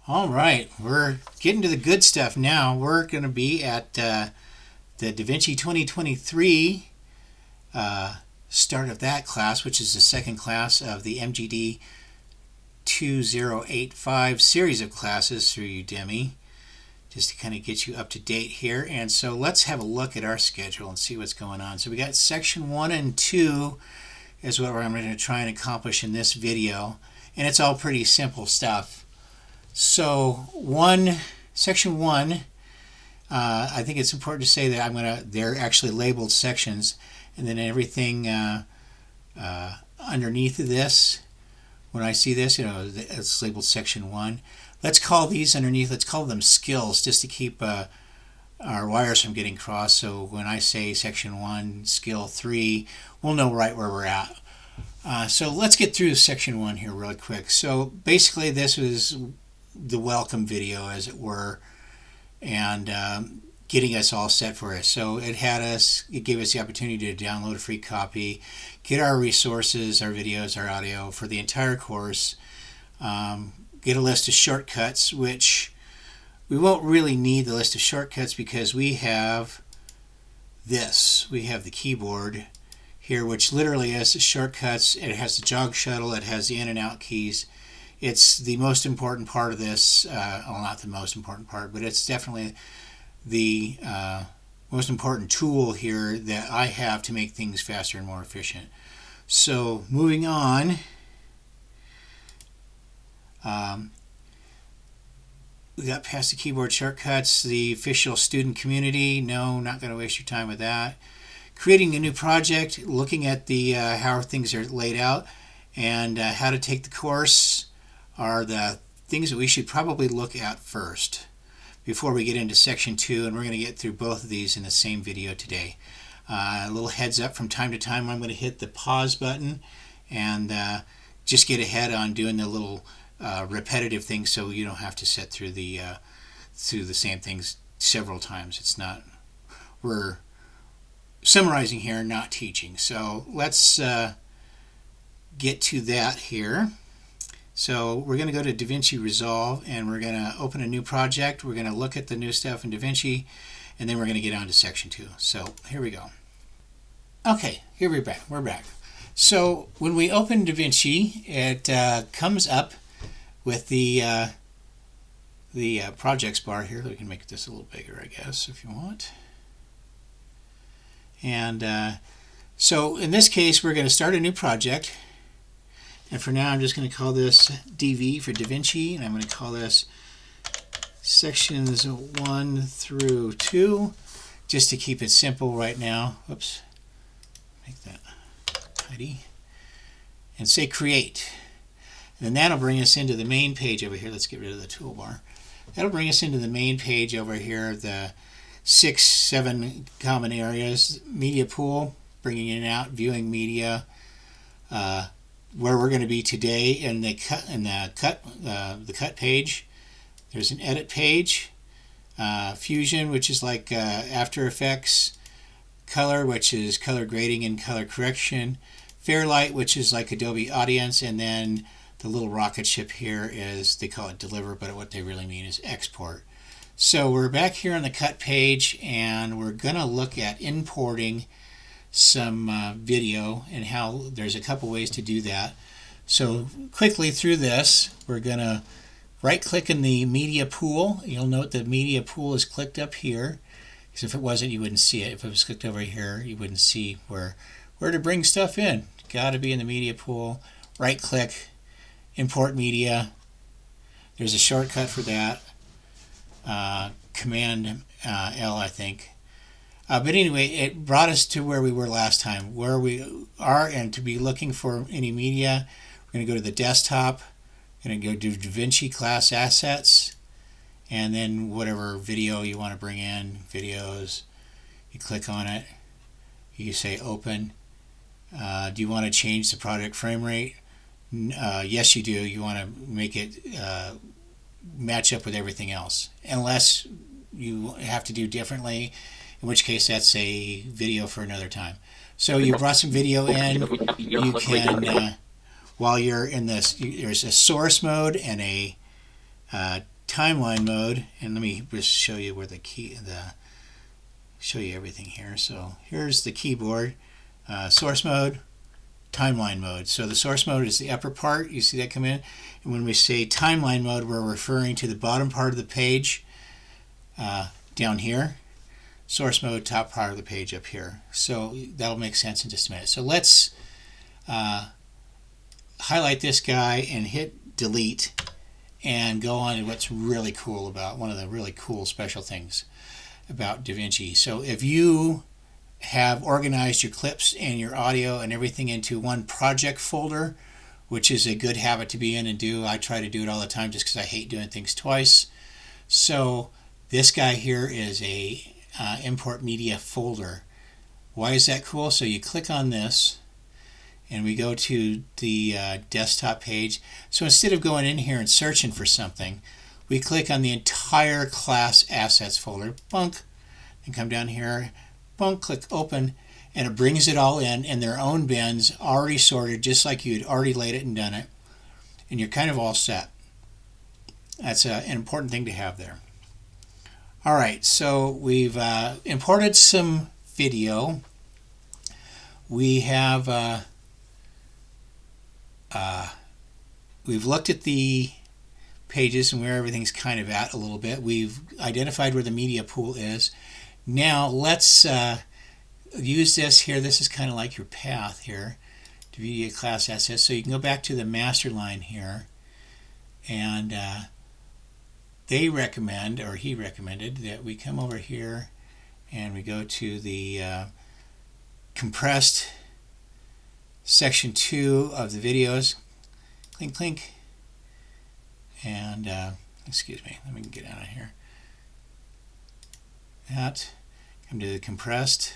All right, we're getting to the good stuff now. We're going to be at the DaVinci 2023 start of that class, which is the second class of the MGD 2085 series of classes through Udemy, just to kind of get you up to date here. And so let's have a look at our schedule and see what's going on. So we got section 1 and 2 is what I'm going to try and accomplish in this video, and it's all pretty simple stuff. So section 1, I think it's important to say that they're actually labeled sections, and then everything underneath of this, when I see this, it's labeled section 1. Let's call these underneath, let's call them skills, just to keep our wires from getting crossed. So when I say section 1, skill 3, we'll know right where we're at. So let's get through section 1 here really quick. So basically this was the welcome video, as it were, and getting us all set for it. So it gave us the opportunity to download a free copy, get our resources, our videos, our audio for the entire course, get a list of shortcuts, which we won't really need the list of shortcuts because we have this. We have the keyboard here, which literally has the shortcuts. It has the jog shuttle, it has the in and out keys. It's the most important part of this, well, not the most important part, but it's definitely the most important tool here that I have to make things faster and more efficient. So moving on, we got past the keyboard shortcuts, the official student community. No, not going to waste your time with that. Creating a new project, looking at the how things are laid out, and how to take the course are the things that we should probably look at first before we get into section 2, and we're going to get through both of these in the same video today. A little heads up, from time to time I'm going to hit the pause button and just get ahead on doing the little repetitive things, so you don't have to sit through the same things several times. It's not, we're summarizing here, not teaching. So let's get to that here. So we're going to go to DaVinci Resolve, and we're going to open a new project. We're going to look at the new stuff in DaVinci, and then we're going to get on to section 2. So here we go. Okay, here we're back. We're back. So when we open DaVinci, it comes up with the projects bar here. We can make this a little bigger, I guess, if you want. And so in this case, we're going to start a new project. And for now, I'm just going to call this DV for DaVinci, and I'm going to call this sections 1 through 2, just to keep it simple right now. Oops, make that tidy. And say create. And then that'll bring us into the main page over here. Let's get rid of the toolbar. That'll bring us into the main page over here, the 6-7 common areas. Media pool, bringing in and out, viewing media, where we're going to be today in the cut page. There's an edit page, Fusion, which is like After Effects, color, which is color grading and color correction, Fairlight, which is like Adobe Audience, and then the little rocket ship here is, they call it deliver, but what they really mean is export. So we're back here on the cut page, and we're going to look at importing some video, and how there's a couple ways to do that. So quickly through this, we're going to right click in the media pool. You'll note the media pool is clicked up here, because if it wasn't, you wouldn't see it. If it was clicked over here, you wouldn't see where to bring stuff in. Got to be in the media pool. Right click, import media. There's a shortcut for that, Command L, I think. But anyway, it brought us to where we were last time, where we are, and to be looking for any media, we're going to go to the desktop, going to go to DaVinci Class Assets, and then whatever video you want to bring in, videos, you click on it, you say open. Do you want to change the project frame rate? Yes, you do. You want to make it match up with everything else, unless you have to do differently, in which case that's a video for another time. So you brought some video in. You can, while you're in this, there's a source mode and a timeline mode, and let me just show you where show you everything here. So here's the keyboard, source mode, timeline mode. So the source mode is the upper part, you see that come in, and when we say timeline mode, we're referring to the bottom part of the page down here. Source mode, top part of the page up here. So that'll make sense in just a minute. So let's highlight this guy and hit delete and go on to what's really cool about one of the really cool special things about DaVinci. So if you have organized your clips and your audio and everything into one project folder, which is a good habit to be in and do. I try to do it all the time just because I hate doing things twice. So this guy here is a import media folder. Why is that cool? So you click on this and we go to the desktop page. So instead of going in here and searching for something, we click on the entire class assets folder, bunk, and come down here, bunk, click open, and it brings it all in their own bins, already sorted, just like you'd already laid it and done it, and you're kind of all set. That's an important thing to have there. All right, so we've imported some video. We have we've looked at the pages and where everything's kind of at a little bit. We've identified where the media pool is. Now let's use this here. This is kind of like your path here to media class assets. So you can go back to the master line here, and they recommend, or he recommended, that we come over here and we go to the compressed section 2 of the videos. Clink, clink. And, excuse me, let me get out of here. That, come to the compressed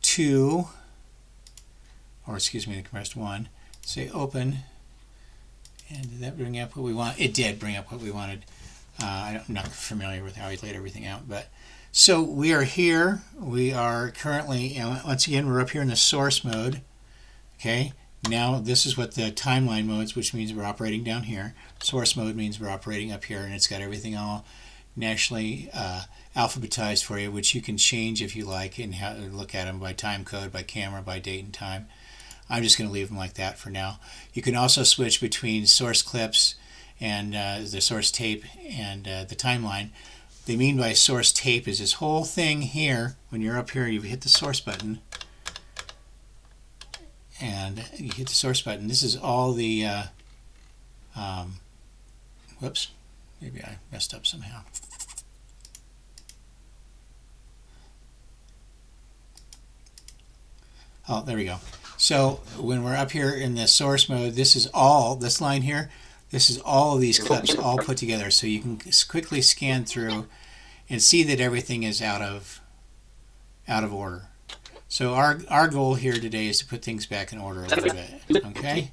2, or excuse me, the compressed 1. Say open, and did that bring up what we want? It did bring up what we wanted. I'm not familiar with how he laid everything out, but so we are here. We are currently, once again, we're up here in the source mode. Okay, now this is what the timeline modes, which means we're operating down here. Source mode means we're operating up here, and it's got everything all nationally alphabetized for you, which you can change if you like and look at them by time code, by camera, by date and time. I'm just going to leave them like that for now. You can also switch between source clips and the source tape and the timeline. They mean by source tape is this whole thing here. When you're up here, you hit the source button, and you hit the source button. This is all the whoops, maybe I messed up somehow. Oh, there we go. So when we're up here in the source mode, this is all, this line here, this is all of these clips all put together. So you can quickly scan through and see that everything is out of order. So our goal here today is to put things back in order a little bit. Okay?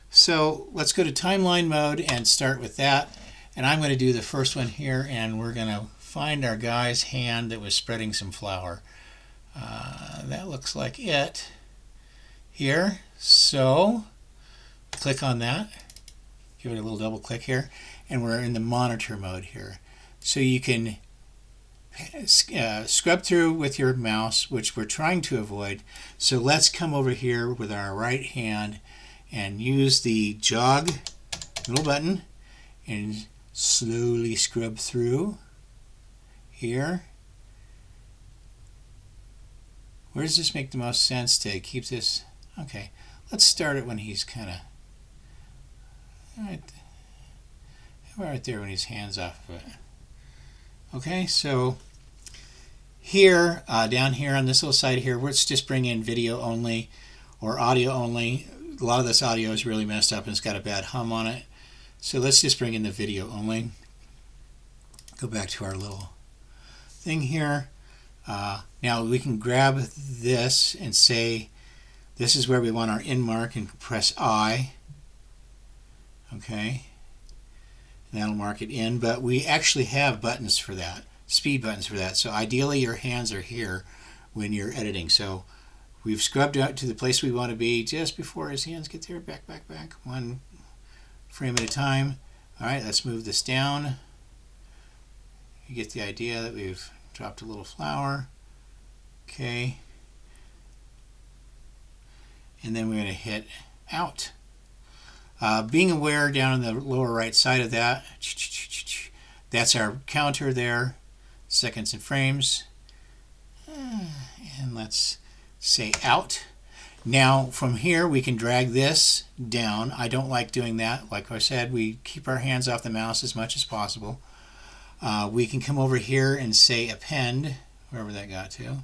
So let's go to timeline mode and start with that. And I'm going to do the first one here, and we're going to find our guy's hand that was spreading some flour. That looks like it here. So click on that. Give it a little double click here, and we're in the monitor mode here. So you can scrub through with your mouse, which we're trying to avoid. So let's come over here with our right hand and use the jog little button and slowly scrub through here. Where does this make the most sense to keep this? Okay, let's start it when he's kind of right there, when his hands off of it. Okay, so here, down here on this little side here, let's just bring in video only or audio only. A lot of this audio is really messed up and it's got a bad hum on it. So let's just bring in the video only. Go back to our little thing here. Now we can grab this and say this is where we want our in mark, and press I. Okay, and that'll mark it in, but we actually have buttons for that, speed buttons for that. So ideally your hands are here when you're editing. So we've scrubbed out to the place we want to be just before his hands get there. Back, one frame at a time. All right, let's move this down. You get the idea that we've dropped a little flower. Okay. And then we're going to hit out. Being aware down in the lower right side of that, that's our counter there, seconds and frames. And let's say out. Now from here we can drag this down. I don't like doing that. Like I said, we keep our hands off the mouse as much as possible. We can come over here and say append, wherever that got to.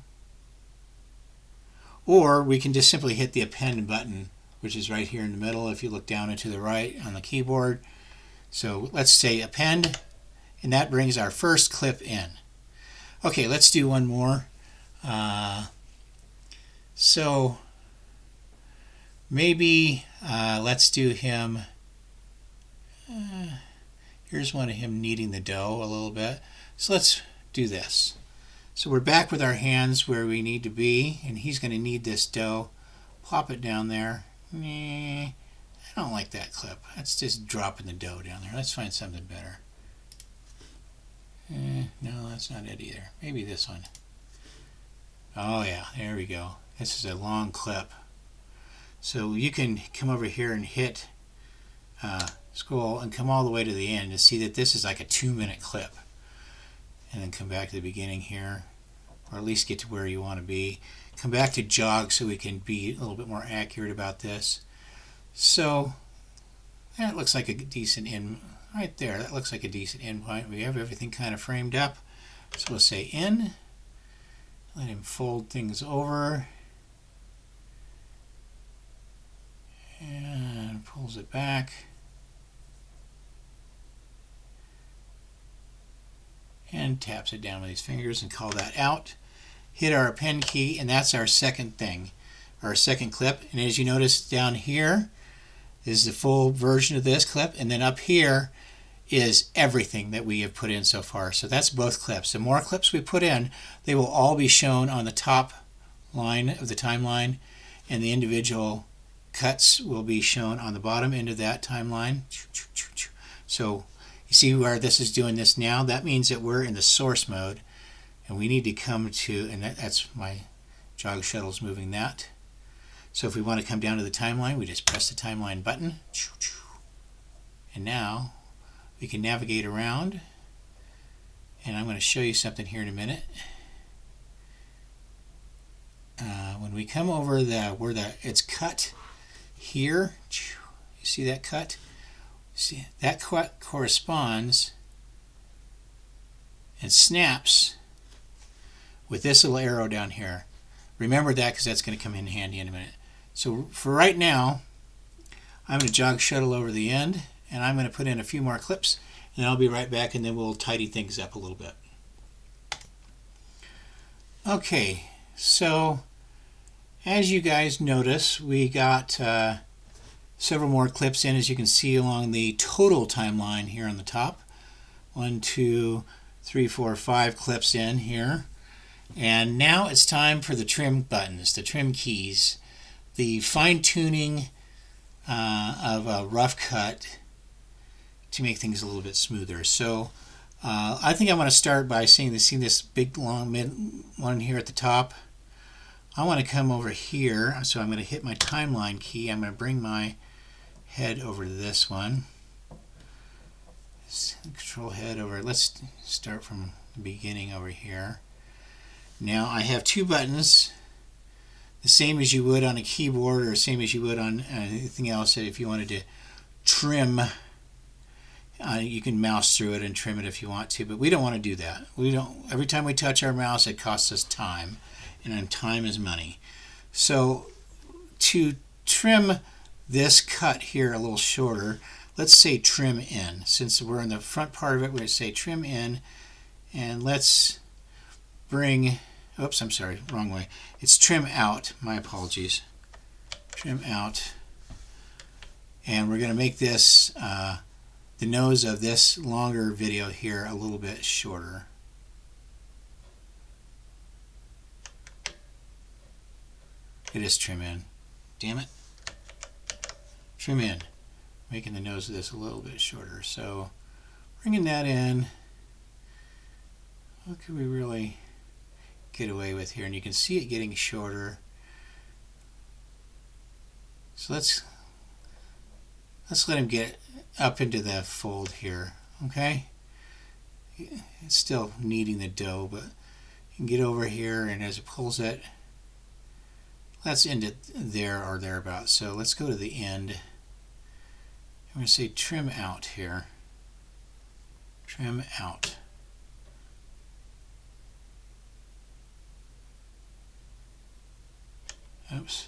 Or we can just simply hit the append button, which is right here in the middle if you look down and to the right on the keyboard. So let's say append, and that brings our first clip in. Okay, let's do one more. So maybe let's do him, here's one of him kneading the dough a little bit. So let's do this. So we're back with our hands where we need to be, and he's going to knead this dough. Plop it down there. I don't like that clip. That's just dropping the dough down there. Let's find something better. No, that's not it either. Maybe this one. Oh yeah, there we go. This is a long clip. So you can come over here and hit scroll and come all the way to the end to see that this is like a 2-minute clip. And then come back to the beginning here, or at least get to where you want to be. Come back to jog so we can be a little bit more accurate about this. So that looks like a decent end right there. That looks like a decent end point. We have everything kind of framed up. So we'll say in. Let him fold things over. And pulls it back. And taps it down with his fingers and call that out. Hit our append key, and that's our second thing, our second clip. And as you notice down here is the full version of this clip, and then up here is everything that we have put in so far. So that's both clips. The more clips we put in, they will all be shown on the top line of the timeline, and the individual cuts will be shown on the bottom end of that timeline. So you see where this is doing this now? That means that we're in the source mode, and we need to come to, and that's my jog shuttle's moving that. So if we want to come down to the timeline, we just press the timeline button, and now we can navigate around. And I'm going to show you something here in a minute. When we come over where it's cut here, you see that cut? See, that cut corresponds and snaps with this little arrow down here. Remember that because that's going to come in handy in a minute. So for right now, I'm going to jog shuttle over the end, and I'm going to put in a few more clips, and I'll be right back, and then we'll tidy things up a little bit. Okay, so as you guys notice, we got several more clips in, as you can see along the total timeline here on the top. 1, 2, 3, 4, 5 clips in here. And now it's time for the trim buttons, the trim keys, the fine-tuning of a rough cut to make things a little bit smoother. So I think I want to start by seeing this big long mid one here at the top. I want to come over here, so I'm going to hit my timeline key. I'm going to bring my head over to this one. Control head over. Let's start from the beginning over here. Now I have two buttons, the same as you would on a keyboard or the same as you would on anything else. If you wanted to trim, you can mouse through it and trim it if you want to, but we don't want to do that. We don't. Every time we touch our mouse, it costs us time, and time is money. So to trim this cut here a little shorter, let's say trim in. Since we're in the front part of it, we're going to say trim in, and let's bring, oops, I'm sorry, wrong way. It's trim out, my apologies. Trim out. And we're going to make this, the nose of this longer video here a little bit shorter. It is trim in. Damn it. Trim in. Making the nose of this a little bit shorter. So bringing that in. what could we really get away with here? And you can see it getting shorter. So let's let him get up into the fold here. Okay, it's still kneading the dough, but you can get over here, and as it pulls it, let's end it there or thereabouts. So let's go to the end. I'm going to say trim out here. Trim out. Oops.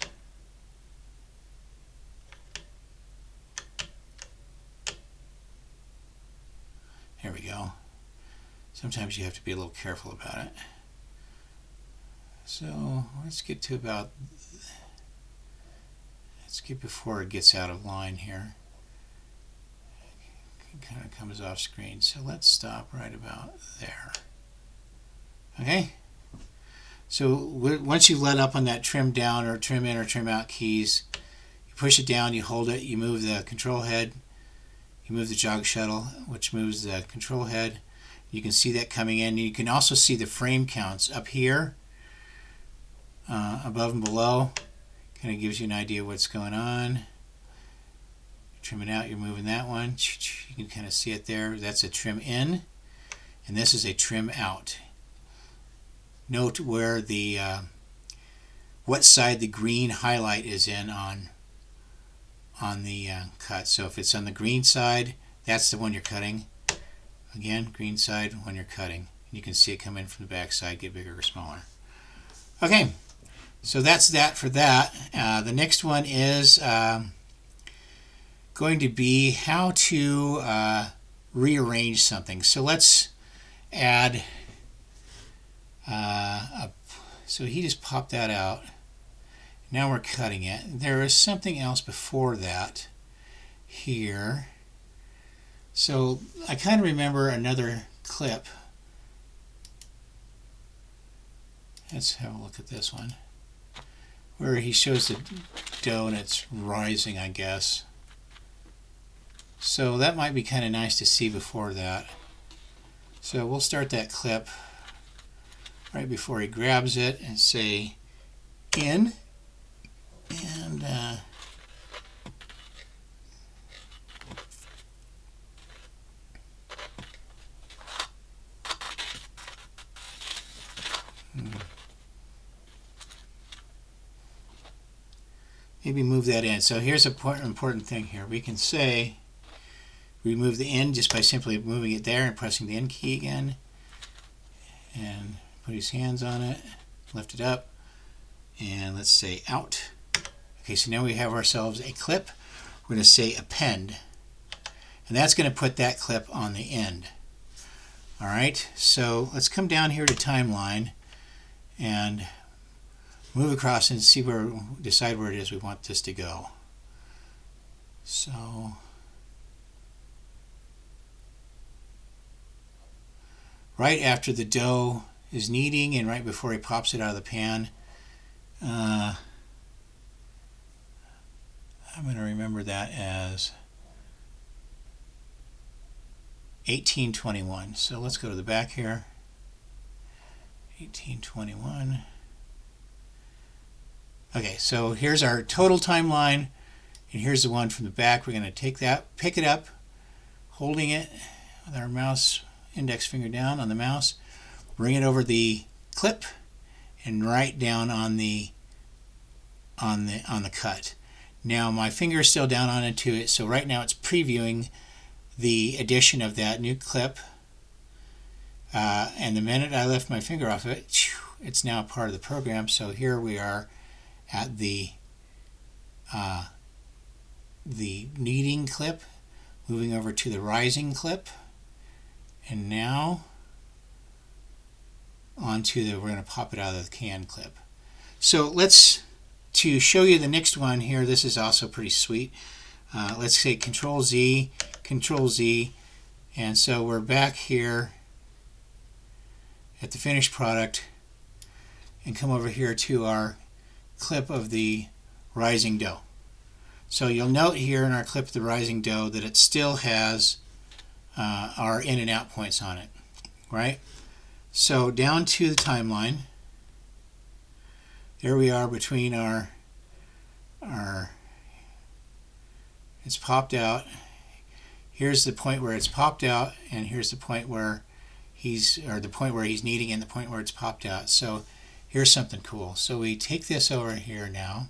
There we go. Sometimes you have to be a little careful about it. So let's get to about, let's get before it gets out of line here. It kind of comes off screen. So let's stop right about there. Okay. So once you let up on that trim down or trim in or trim out keys, you push it down, you hold it, you move the control head, you move the jog shuttle, which moves the control head. You can see that coming in. You can also see the frame counts up here, above and below. Kind of gives you an idea of what's going on. You're trimming out, you're moving that one. You can kind of see it there. That's a trim in, and this is a trim out. Note where the what side the green highlight is in on the cut. So if it's on the green side, that's the one you're cutting. Again, green side when you're cutting. You can see it come in from the back side, get bigger or smaller. Okay, so that's that for that. The next one is going to be how to rearrange something. So let's add so he just popped that out. Now we're cutting it. There is something else before that here. So I kind of remember another clip. Let's have a look at this one, where he shows the dough and it's rising, I guess. So that might be kind of nice to see before that. So we'll start that clip right before he grabs it and say in, and maybe move that in. So here's an important thing here. We can say remove the in just by simply moving it there and pressing the in key again, and put his hands on it, lift it up, and let's say out. Okay, so now we have ourselves a clip. We're going to say append, and that's going to put that clip on the end. All right, so let's come down here to timeline and move across and see where, decide where it is we want this to go. So right after the dough is kneading and right before he pops it out of the pan, I'm going to remember that as 1821. So let's go to the back here. 1821. Okay, so here's our total timeline, and here's the one from the back. We're going to take that, pick it up, holding it with our mouse index finger down on the mouse, bring it over the clip, and right down on the cut. Now my finger is still down onto it, so right now it's previewing the addition of that new clip. And the minute I lift my finger off of it, it's now part of the program. So here we are at the kneading clip, moving over to the rising clip, and now onto the, we're going to pop it out of the can clip. So to show you the next one here, this is also pretty sweet. Let's say Control Z, and so we're back here at the finished product and come over here to our clip of the rising dough. So you'll note here in our clip of the rising dough that it still has our in and out points on it, right? So down to the timeline. There we are between our it's popped out. Here's the point where it's popped out, and here's the point where he's kneading and the point where it's popped out. So here's something cool. So we take this over here now,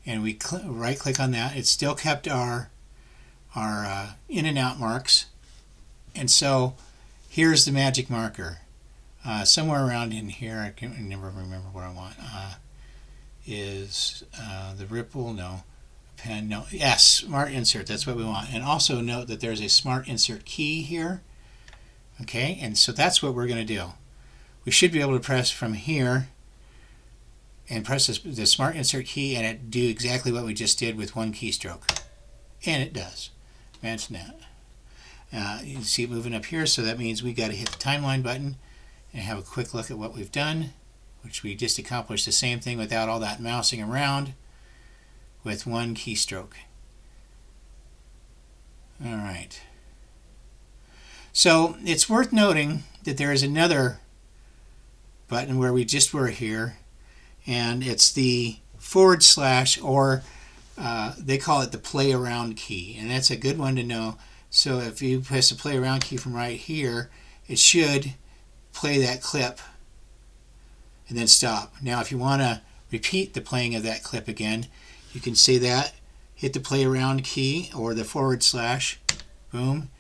and we right click on that. It's still kept our in and out marks, and so here's the magic marker. Somewhere around in here, I can't never remember what I want. Is the ripple? No. Pen? No. Yes, smart insert. That's what we want. And also note that there's a smart insert key here. Okay, and so that's what we're going to do. We should be able to press from here and press the smart insert key, and it do exactly what we just did with one keystroke. And it does. Imagine that. You can see it moving up here, so that means we got to hit the timeline button and have a quick look at what we've done, which we just accomplished the same thing without all that mousing around with one keystroke. All right. So it's worth noting that there is another button where we just were here, and it's the / or they call it the play around key, and that's a good one to know. So if you press the play around key from right here, it should play that clip and then stop. Now if you want to repeat the playing of that clip again, you can say that, hit the play around key or the / boom,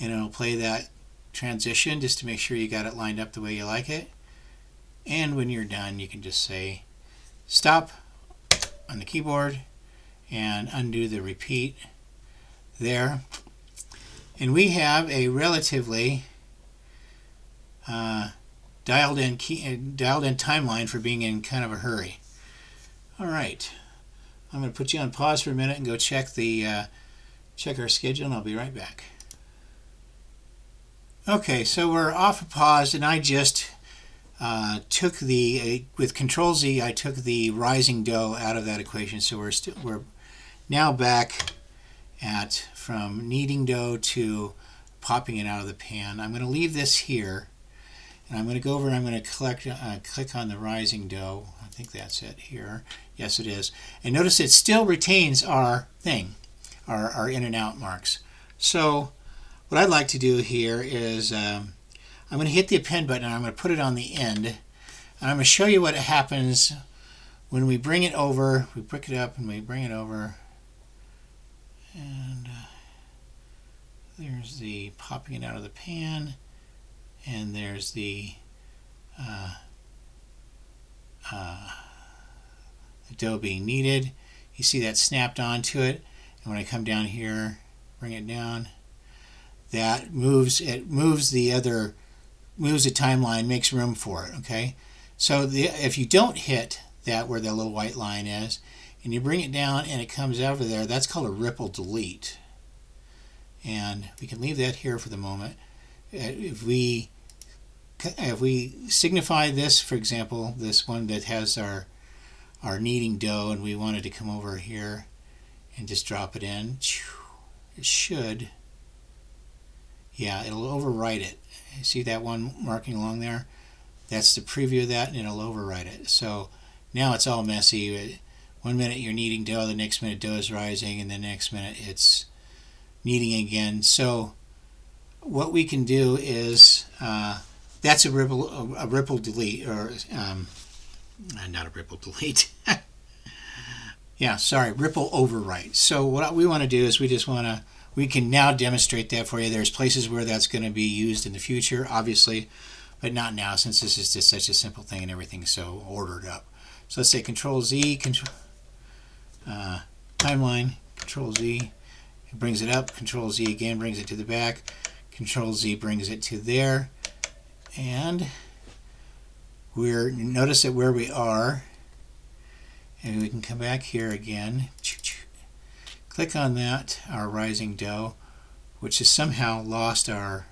and it'll play that transition just to make sure you got it lined up the way you like it. And when you're done, you can just say stop on the keyboard and undo the repeat there. And we have a relatively dialed in timeline for being in kind of a hurry. All right, I'm going to put you on pause for a minute and go check our schedule, and I'll be right back. Okay, so we're off of pause, and I just took with Control Z, I took the rising dough out of that equation. So we're now back at from kneading dough to popping it out of the pan. I'm going to leave this here, and I'm going to go over and I'm going to click on the rising dough. I think that's it here. Yes, it is. And notice it still retains our thing, our in and out marks. So what I'd like to do here is I'm going to hit the append button, and I'm going to put it on the end, and I'm going to show you what happens when we bring it over. We pick it up and we bring it over, and there's the popping it out of the pan, and there's the dough being kneaded. You see that snapped onto it, and when I come down here, bring it down, that moves the timeline, makes room for it. Okay, so if you don't hit that where the little white line is, and you bring it down and it comes over there, that's called a ripple delete. And we can leave that here for the moment. If we signify this, for example, this one that has our kneading dough, and we wanted to come over here and just drop it in, it should, yeah, it'll overwrite it. See that one marking along there? That's the preview of that, and it'll overwrite it. So now it's all messy. 1 minute you're kneading dough, the next minute dough is rising, and the next minute it's kneading again. So what we can do is that's a ripple delete, or not a ripple delete. Yeah, sorry, ripple overwrite. So what we want to do is we can now demonstrate that for you. There's places where that's going to be used in the future, obviously, but not now, since this is just such a simple thing and everything's so ordered up. So let's say Control Z, timeline, Control Z, it brings it up. Control Z again brings it to the back. Control Z brings it to there, and notice that where we are, and we can come back here again. Click on that, our rising dough, which has somehow lost our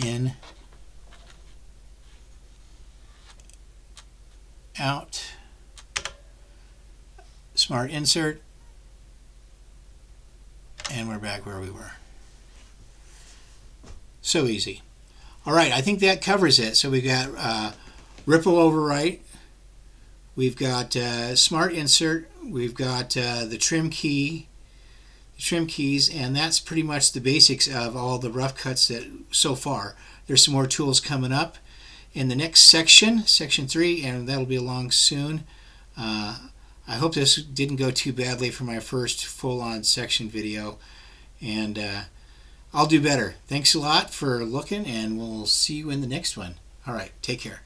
in, out, smart insert, and we're back where we were. So easy. All right, I think that covers it. So we got ripple overwrite, we've got smart insert, we've got the trim keys, and that's pretty much the basics of all the rough cuts that so far. There's some more tools coming up in the next section, section 3, and that'll be along soon. I hope this didn't go too badly for my first full-on section video, and I'll do better. Thanks a lot for looking, and we'll see you in the next one. All right, take care.